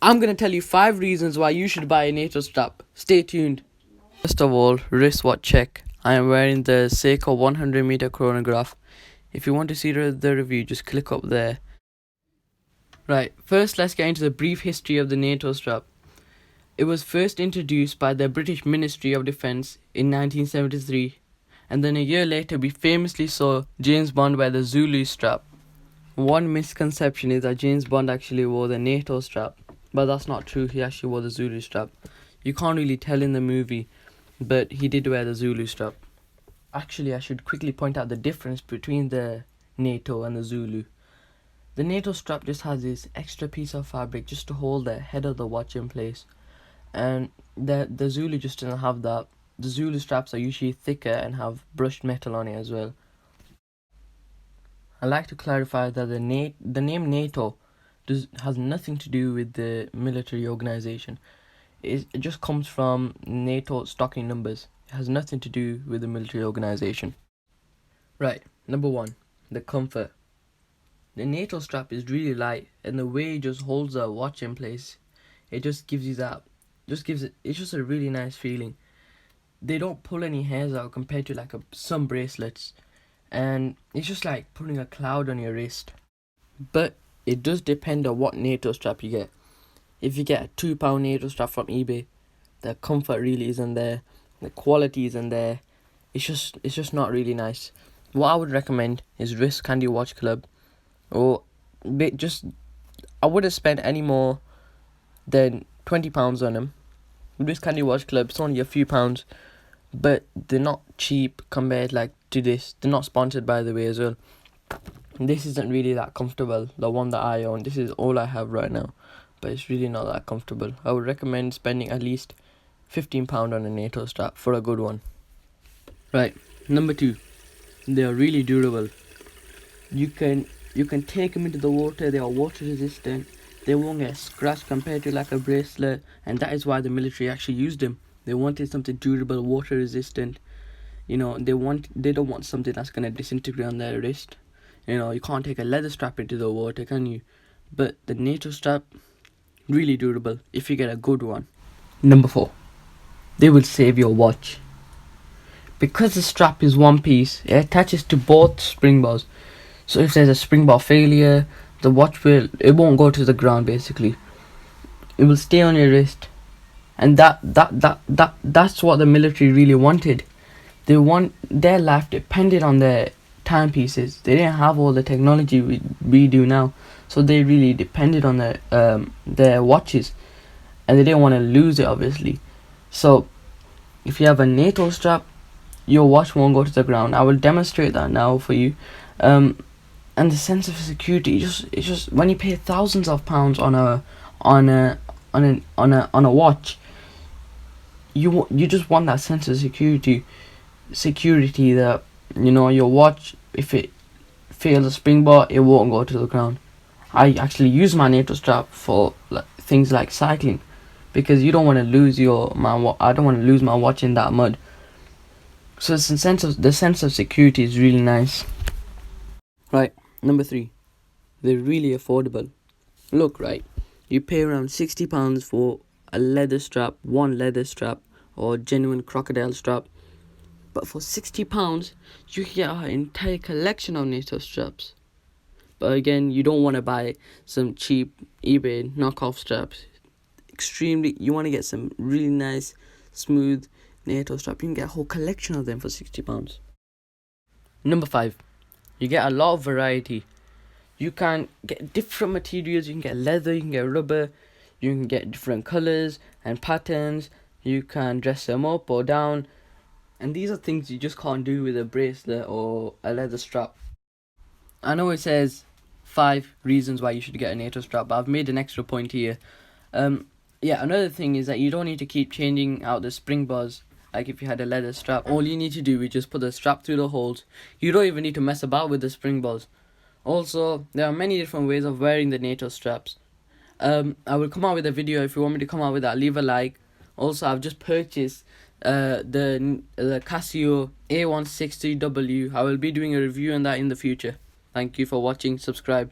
I'm gonna tell you 5 reasons why you should buy a NATO strap. Stay tuned. First of all, wristwatch check. I am wearing the Seiko 100-meter chronograph. If you want to see the review, just click up there. Right, first let's get into the brief history of the NATO strap. It was first introduced by the British Ministry of Defence in 1973, and then a year later we famously saw James Bond wear the Zulu strap. One misconception is that James Bond actually wore the NATO strap, but that's not true. He actually wore the Zulu strap. You can't really tell in the movie, but he did wear the Zulu strap. Actually, I should quickly point out the difference between the NATO and the Zulu. The NATO strap just has this extra piece of fabric just to hold the head of the watch in place, and the Zulu just doesn't have that. The Zulu straps are usually thicker and have brushed metal on it as well. I'd like to clarify that the name NATO has nothing to do with the military organization. It just comes from NATO stocking numbers. It has nothing to do with the military organization. Right, number 1, the comfort. The NATO strap is really light, and the way it just holds the watch in place, it just gives you that, it's just a really nice feeling. They don't pull any hairs out compared to like some bracelets, and it's just like putting a cloud on your wrist. But it does depend on what NATO strap you get. If you get a £2 NATO strap from eBay, the comfort really isn't there, the quality isn't there. It's just not really nice. What I would recommend is Wrist Candy Watch Club, or I wouldn't spend any more than £20 on them. Wrist Candy Watch Club, it's only a few pounds, but they're not cheap compared like to this. They're not sponsored, by the way, as well. This isn't really that comfortable, the one that I own. This is all I have right now, but it's really not that comfortable. I would recommend spending at least £15 on a NATO strap for a good one. Right, number 2, they are really durable. You can take them into the water. They are water resistant. They won't get scratched compared to like a bracelet, and that is why the military actually used them. They wanted something durable, water resistant. They don't want something that's gonna disintegrate on their wrist. You can't take a leather strap into the water, can you? But the NATO strap, really durable if you get a good one. Number 4, they will save your watch. Because the strap is one piece, it attaches to both spring bars. So if there's a spring bar failure, the watch won't go to the ground. Basically, it will stay on your wrist, and that's what the military really wanted. Their life depended on their timepieces. They didn't have all the technology we do now, so they really depended on their watches, and they didn't want to lose it, obviously. So if you have a NATO strap, your watch won't go to the ground. I will demonstrate that now for you. And the sense of security, it's just when you pay thousands of pounds on a watch, you just want that sense of security that your watch, if it fails a spring bar, it won't go to the ground. I actually use my NATO strap for things like cycling, because you don't want to lose I don't want to lose my watch in that mud. So the sense of security is really nice. Right, number 3, they're really affordable. Look, right, you pay around £60 for one leather strap, or genuine crocodile strap. But for £60, you can get an entire collection of NATO straps. But again, you don't want to buy some cheap eBay knockoff straps. You want to get some really nice, smooth NATO strap. You can get a whole collection of them for £60. Number 5, you get a lot of variety. You can get different materials. You can get leather, you can get rubber, you can get different colours and patterns. You can dress them up or down, and these are things you just can't do with a bracelet or a leather strap. I know it says 5 reasons why you should get a NATO strap, but I've made an extra point here. Another thing is that you don't need to keep changing out the spring bars. Like if you had a leather strap, all you need to do is just put the strap through the holes. You don't even need to mess about with the spring bars. Also, there are many different ways of wearing the NATO straps. I will come out with a video. If you want me to come out with that, leave a like. Also, I've just purchased the Casio A163W. I will be doing a review on that in the future. Thank you for watching. Subscribe.